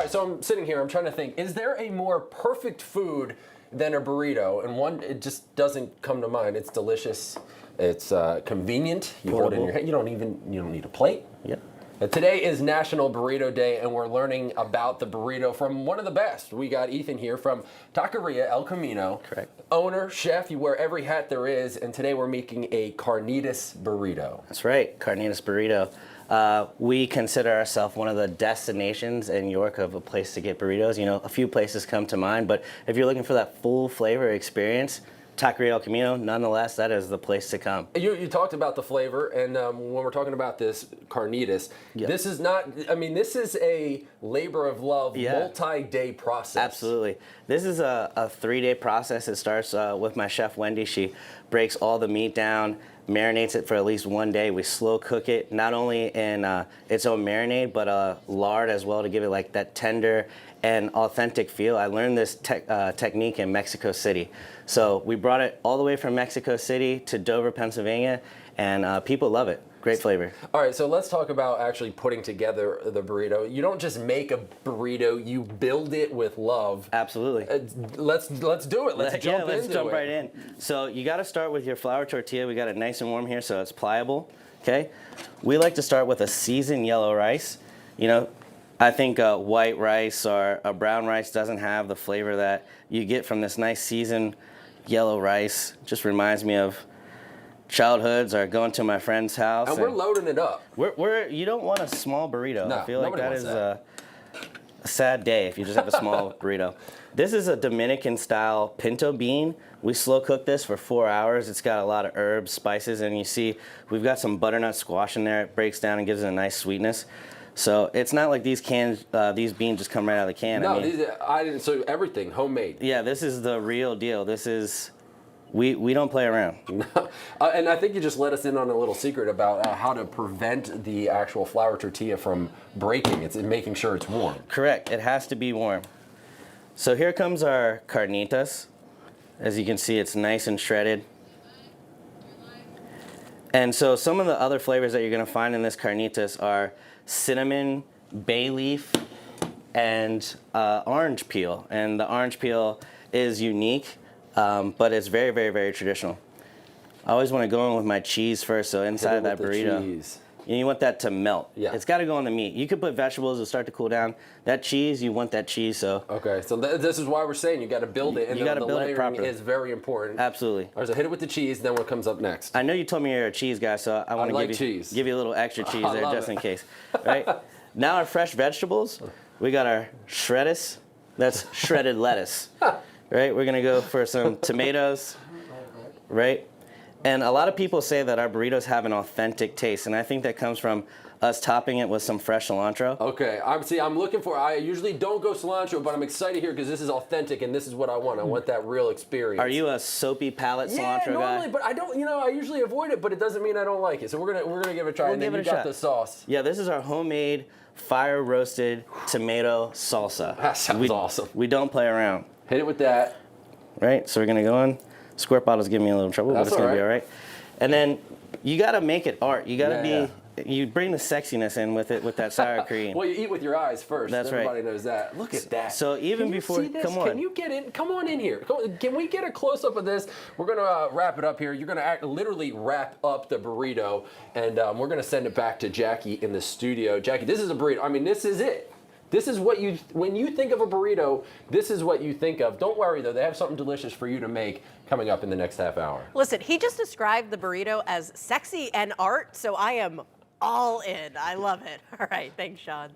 right, so I'm sitting here, I'm trying to think, is there a more perfect food than a burrito? And one, it just doesn't come to mind. It's delicious. It's convenient. You hold it in your hand. You don't need a plate. Yep. Today is National Burrito Day, and we're learning about the burrito from one of the best. We got Ethan here from Taqueria El Camino. Correct. Owner, chef, you wear every hat there is, and today we're making a carnitas burrito. That's right, carnitas burrito. We consider ourselves one of the destinations in York of a place to get burritos. You know, a few places come to mind, but if you're looking for that full flavor experience, Taqueria El Camino, nonetheless, that is the place to come. You talked about the flavor, and when we're talking about this carnitas, this is not, I mean, this is a labor of love, multi-day process. Absolutely. This is a 3-day process. It starts with my chef, Wendy. She breaks all the meat down, marinates it for at least 1 day. We slow cook it, not only in its own marinade, but lard as well to give it like that tender and authentic feel. I learned this technique in Mexico City. So we brought it all the way from Mexico City to Dover, Pennsylvania, and people love it. Great flavor. All right, so let's talk about actually putting together the burrito. You don't just make a burrito, you build it with love. Absolutely. Let's do it. Let's jump right in. So you got to start with your flour tortilla. We got it nice and warm here so it's pliable, okay? We like to start with a seasoned yellow rice. You know, I think white rice or a brown rice doesn't have the flavor that you get from this nice seasoned yellow rice. Just reminds me of childhoods or going to my friend's house. And we're loading it up. You don't want a small burrito. No, I feel like that is that. A sad day if you just have a small burrito. This is a Dominican style pinto bean. We slow cook this for 4 hours. It's got a lot of herbs, spices, and you see we've got some butternut squash in there. It breaks down and gives it a nice sweetness. So it's not like these cans, these beans just come right out of the can. No, I mean, so everything homemade. Yeah, this is the real deal. This is, we don't play around. And I think you just let us in on a little secret about how to prevent the actual flour tortilla from breaking. It's making sure it's warm. Correct. It has to be warm. So here comes our carnitas. As you can see, it's nice and shredded. And so some of the other flavors that you're going to find in this carnitas are cinnamon, bay leaf, and orange peel. And the orange peel is unique, but it's very, very, very traditional. I always want to go in with my cheese first, so inside of that burrito, you want that to melt. Yeah. It's got to go on the meat. You could put vegetables to start to cool down. That cheese, you want that cheese, so. Okay, so this is why we're saying you got to build it, and the layering is very important. Absolutely. All right, so hit it with the cheese, then what comes up next? I know you told me you're a cheese guy, so I want to give you a little extra cheese there just in case. Right? Now our fresh vegetables, we got our shreddis. That's shredded lettuce. Right? We're going to go for some tomatoes. Right? And a lot of people say that our burritos have an authentic taste, and I think that comes from us topping it with some fresh cilantro. Okay, I'm looking for, I usually don't go cilantro, but I'm excited here because this is authentic and this is what I want. I want that real experience. Are you a soapy palate cilantro guy? Normally, but I don't, I usually avoid it, but it doesn't mean I don't like it. So we're gonna give it a try, and then you got the sauce. Yeah, this is our homemade fire roasted tomato salsa. That sounds awesome. We don't play around. Hit it with that. Right, so we're gonna go in. Squirt bottle's giving me a little trouble, but it's gonna be all right. And then you gotta make it art. You gotta you bring the sexiness in with it, with that sour cream. Well, you eat with your eyes first. That's right. Everybody knows that. Look at that. So even before, come on. Can you get in? Come on in here. Can we get a close up of this? We're gonna wrap it up here. You're gonna literally wrap up the burrito, and we're gonna send it back to Jackie in the studio. Jackie, this is a burrito. I mean, this is it. This is what when you think of a burrito, this is what you think of. Don't worry though, they have something delicious for you to make coming up in the next half hour. Listen, he just described the burrito as sexy and art, so I am all in. I love it. All right, thanks, Sean.